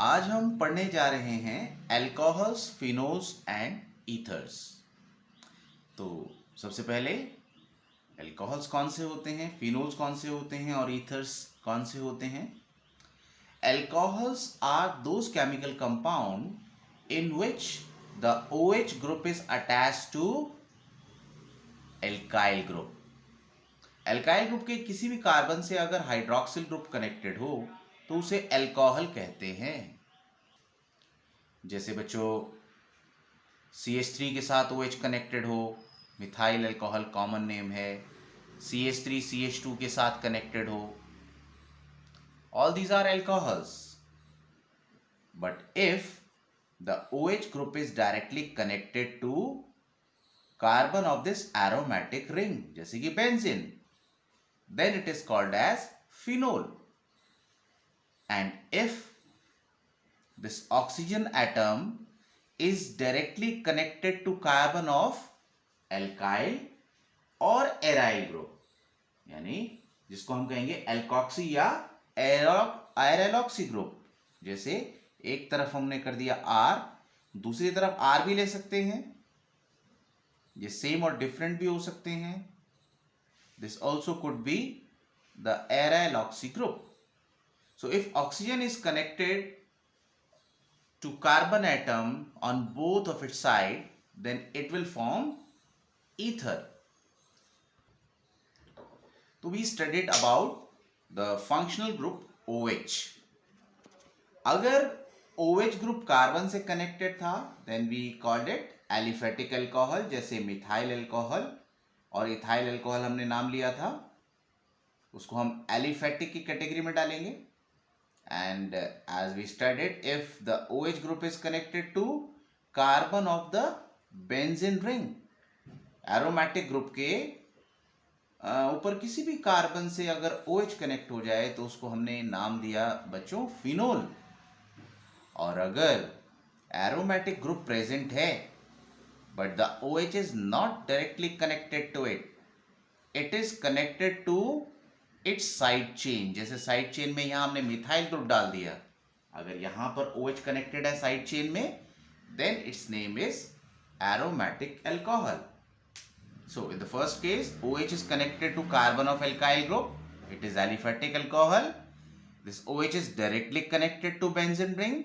आज हम पढ़ने जा रहे हैं अल्कोहल्स, फिनोल्स एंड ईथर्स। तो सबसे पहले अल्कोहल्स कौन से होते हैं, फिनोल्स कौन से होते हैं और ईथर्स कौन से होते हैं। Alcohols are those chemical compound in which the OH group is attached to alkyl group। Alkyl group के किसी भी कार्बन से अगर हाइड्रोक्सिल ग्रुप कनेक्टेड हो तो उसे अल्कोहल कहते हैं। जैसे बच्चों CH3 के साथ OH कनेक्टेड हो, मिथाइल अल्कोहल कॉमन नेम है। CH3 CH2 के साथ कनेक्टेड हो, all these are alcohols। But if the OH group is directly connected to carbon of this aromatic ring, जैसे कि benzene, then it is called as phenol। And if this oxygen atom is directly connected to carbon of alkyl और aryl group, यानी जिसको हम कहेंगे alkoxy या एराइलॉक्सी group. जैसे एक तरफ हमने कर दिया R, दूसरी तरफ R भी ले सकते हैं, ये सेम और डिफरेंट भी हो सकते हैं। This also could be the aryloxy group. So if oxygen is connected to carbon atom on both of its side, then it will form ether। So we studied about the functional group OH। अगर OH group carbon से connected था then we called it aliphatic alcohol, जैसे methyl alcohol और ethyl alcohol हमने नाम लिया था, उसको हम एलिफेटिक की कैटेगरी में डालेंगे। And as we studied, if the OH group is connected to carbon of the benzene ring, aromatic group के ऊपर किसी भी कार्बन से अगर OH कनेक्ट हो जाए तो उसको हमने नाम दिया बच्चों फिनोल। और अगर aromatic ग्रुप प्रेजेंट है but the OH is not directly connected to it, it is connected to it's side chain. जैसे साइड चेन में यहां हमने मिथाइल ग्रुप डाल दिया, अगर यहां पर OH कनेक्टेड है साइड चेन में, then its name is aromatic alcohol. So in the first case OH is connected to carbon of alkyl group, it is aliphatic alcohol. This OH is directly connected to benzene ring,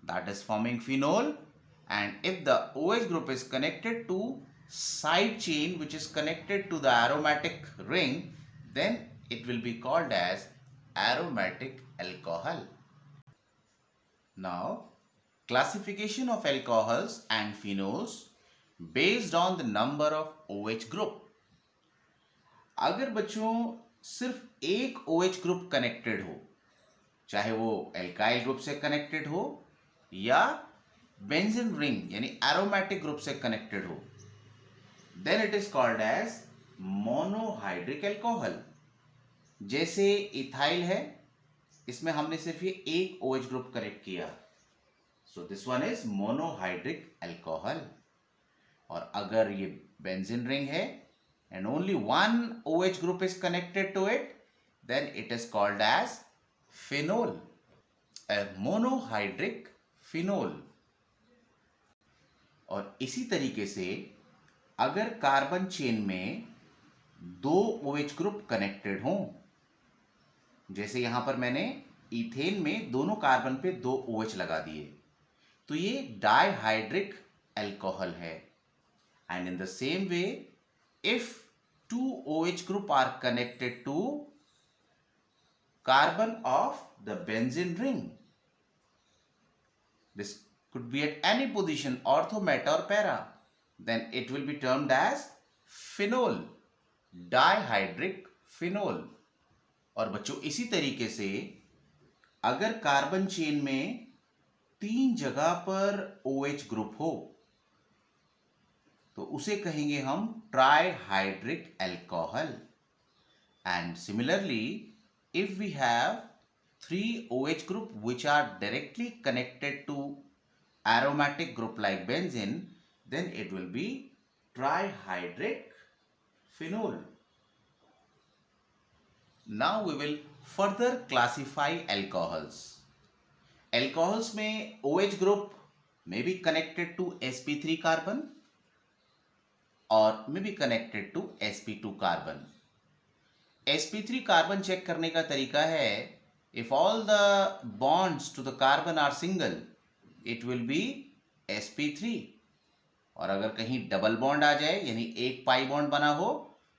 that is forming phenol. And if the OH group is connected to side chain which is connected to the aromatic ring, then it will be called as aromatic alcohol। Now, classification of alcohols and phenols based on the number of OH group। अगर बच्चों सिर्फ एक OH group connected हो, चाहे वो alkyl group से connected हो या बेंजीन रिंग यानी एरोमेटिक ग्रुप से कनेक्टेड हो, then it is called as monohydric alcohol. जैसे इथाइल है, इसमें हमने सिर्फ ये एक OH ग्रुप कनेक्ट किया, so this one is monohydric alcohol. और अगर ये बेंजीन रिंग है and only one OH group is connected to it, then it is called as phenol, monohydric phenol. और इसी तरीके से अगर कार्बन चेन में दो OH ग्रुप कनेक्टेड हों, जैसे यहां पर मैंने इथेन में दोनों कार्बन पे दो OH लगा दिए, तो ये डाइहाइड्रिक अल्कोहल है। And in the same way if two OH group are connected to carbon of the benzene ring, this could be at any position, ortho, meta or para, then it will be termed as phenol, dihydric phenol। और बच्चों इसी तरीके से अगर carbon chain में तीन जगह पर OH ग्रुप हो तो उसे कहेंगे हम trihydric alcohol. And similarly if we have three OH group which are directly connected to aromatic group like benzene, then it will be trihydric phenol। Now we will further classify alcohols। Alcohols में OH group may be connected to sp3 carbon or may be connected to sp2 carbon. sp3 carbon check करने का तरीका है, if all the bonds to the carbon are single, it will be sp3. और अगर कहीं double bond आ जाए यानी एक पाई बॉन्ड बना हो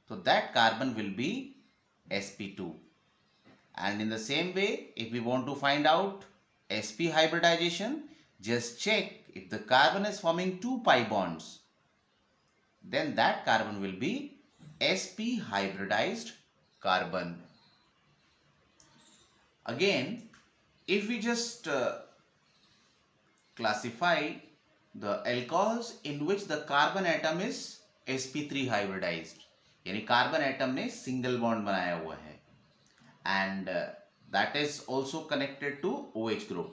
तो that carbon will be sp2. And in the same way, if we want to find out sp hybridization, just check if the carbon is forming two pi bonds, then that carbon will be sp hybridized carbon. Again, if we just classify the alcohols in which the carbon atom is sp3 hybridized, यानी carbon atom ने single bond बनाया हुआ है, and that is also connected to OH group.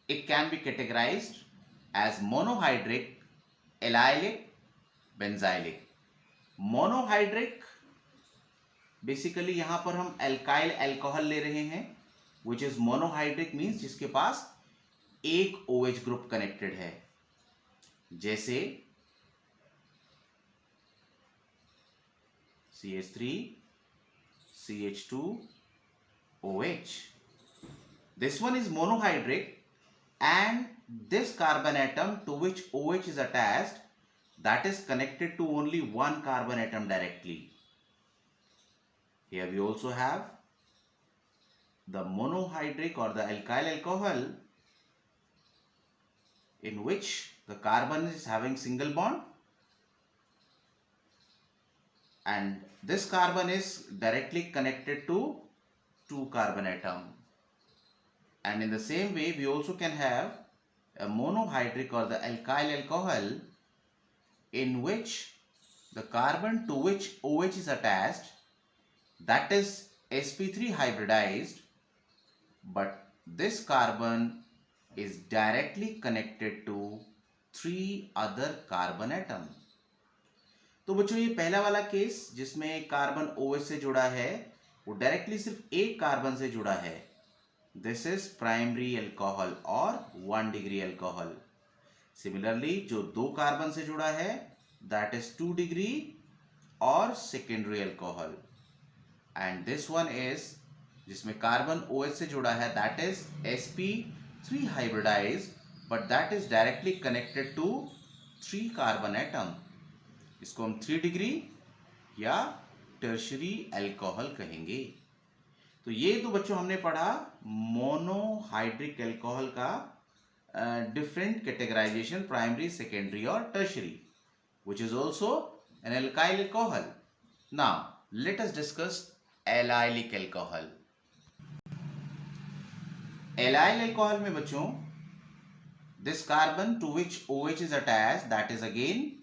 It can be categorized as monohydric, allylic, benzylic. Monohydric basically यहां पर हम alkyl alcohol ले रहे हैं, which is monohydric means जिसके पास एक OH ग्रुप कनेक्टेड है, जैसे CH3 CH2 OH. This one is monohydric, and this carbon atom to which OH is attached, that is connected to only one carbon atom directly. Here we also have the monohydric or the alkyl alcohol in which the carbon is having single bond, and this carbon is directly connected to two carbon atom. And in the same way, we also can have a monohydric or the alkyl alcohol in which the carbon to which OH is attached, that is sp3 hybridized, but this carbon is directly connected to three other carbon atom. तो बच्चों ये पहला वाला case जिसमें carbon OH से जुड़ा है वो डायरेक्टली सिर्फ एक कार्बन से जुड़ा है, दिस इज प्राइमरी अल्कोहल और 1 डिग्री अल्कोहल. सिमिलरली जो दो कार्बन से जुड़ा है दैट इज 2 डिग्री और secondary alcohol, and this one is जिसमें कार्बन OH से जुड़ा है that is sp3 hybridise, but that is directly connected to 3 carbon atom. इसको हम 3 डिग्री या टर्शरी अल्कोहल कहेंगे. तो ये तो बच्चों हमने पढ़ा मोनोहाइड्रिक अल्कोहल का डिफरेंट कैटेगराइजेशन, प्राइमरी, सेकेंडरी और tertiary, which is also an alkyl alcohol. Now let us discuss allylic alcohol. Allyl alcohol में बच्चों this carbon to which OH is attached, that is again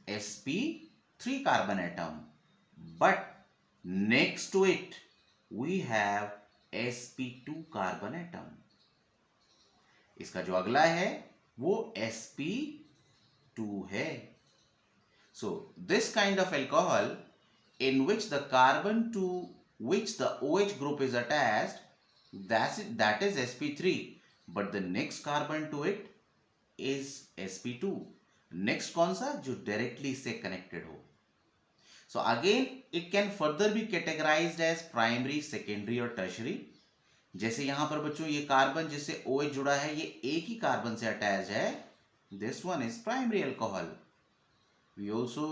sp3 carbon atom, but next to it we have sp2 carbon atom. इसका जो अगला है वो sp2 है. So this kind of alcohol in which the carbon to which the OH group is attached, that is sp3, but the next carbon to it is sp2. Next कौन सा? जो directly इससे कनेक्टेड हो. So again it can further be categorised as primary, secondary और tertiary. जैसे यहां पर बच्चों ये कार्बन जिससे OH जुड़ा है ये एक ही कार्बन से अटैच है, this one is primary alcohol. We also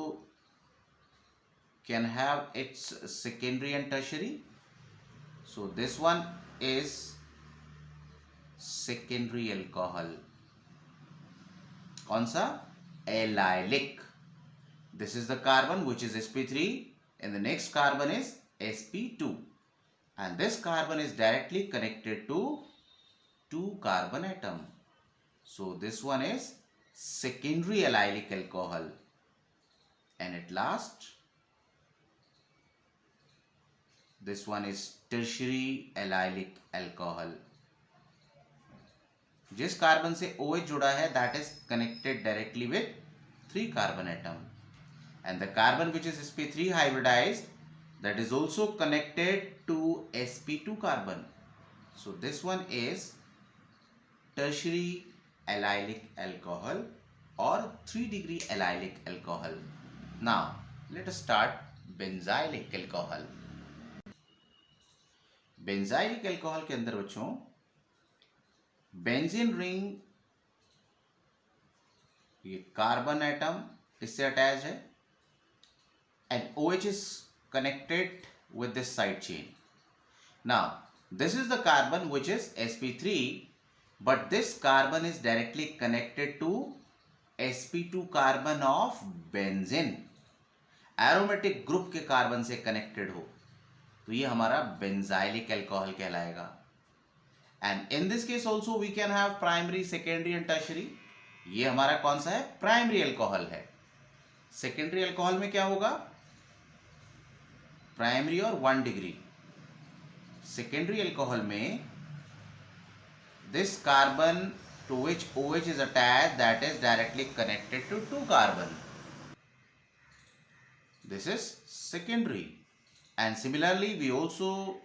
can have its secondary and tertiary. So this one is secondary alcohol. कौन सा? Allylic. This is the carbon which is sp3 and the next carbon is sp2, and this carbon is directly connected to 2 carbon atom. So this one is secondary allylic alcohol. And at last this one is tertiary allylic alcohol. जिस carbon से OH जुड़ा है that is connected directly with 3 carbon atom, and the carbon which is sp3 hybridized, that is also connected to sp2 carbon. So this one is tertiary allylic alcohol or 3-degree allylic alcohol. Now let us start benzylic alcohol. Benzylic alcohol के अंदर बच्चों benzene ring, ये carbon atom इससे attach है and OH is connected with this side chain. Now this is the carbon which is sp3, but this carbon is directly connected to sp2 carbon of benzene. Aromatic group के carbon से connected हो तो ये हमारा benzylic alcohol कहलाएगा. And in this case also we can have primary, secondary and tertiary. ये हमारा कौन सा है? प्राइमरी अल्कोहल है. सेकेंडरी अल्कोहल में क्या होगा? प्राइमरी और 1 डिग्री. सेकेंडरी अल्कोहल में this carbon to which OH is attached, that is directly connected to 2 carbon. This is secondary. And similarly we also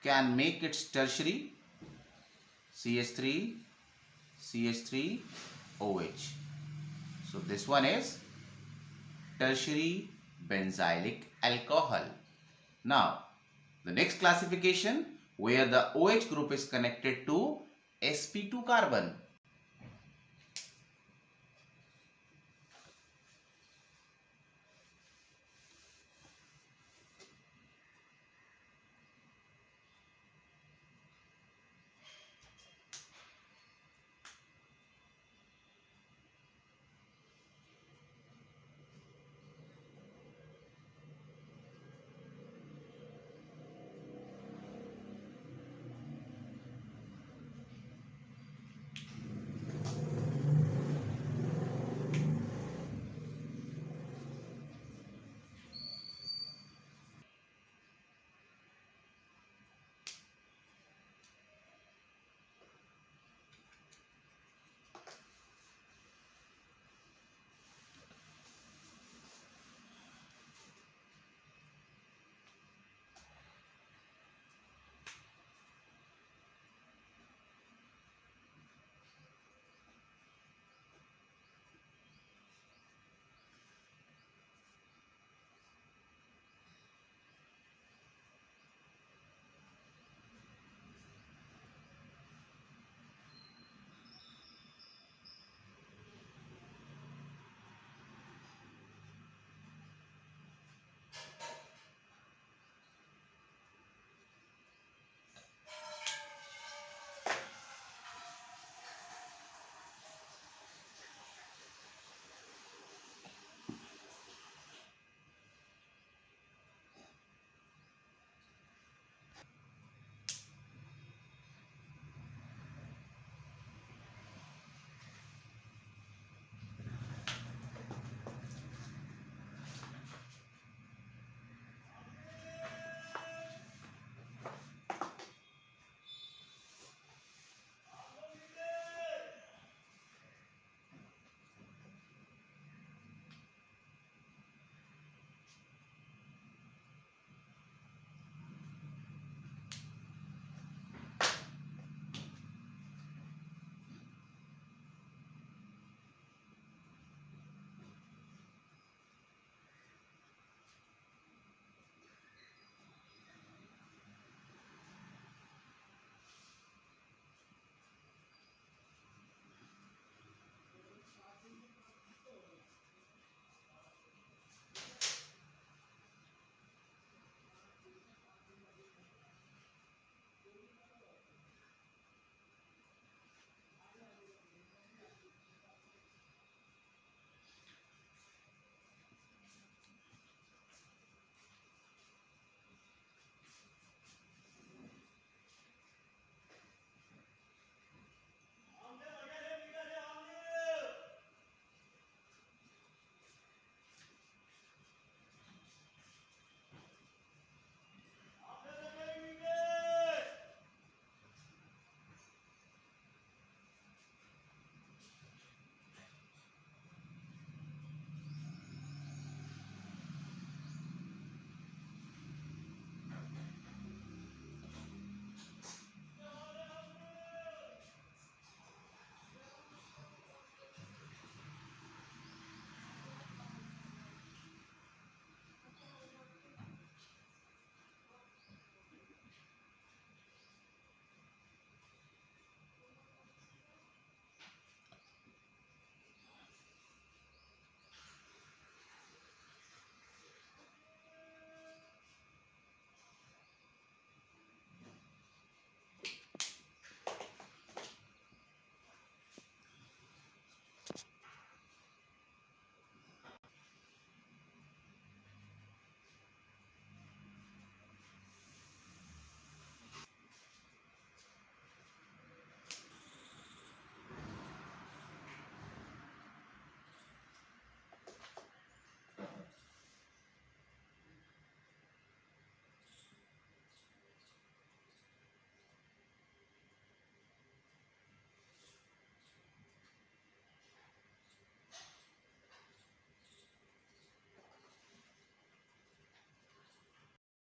can make its tertiary, CH3 CH3 OH. So this one is tertiary benzylic alcohol. Now the next classification where the OH group is connected to sp2 carbon.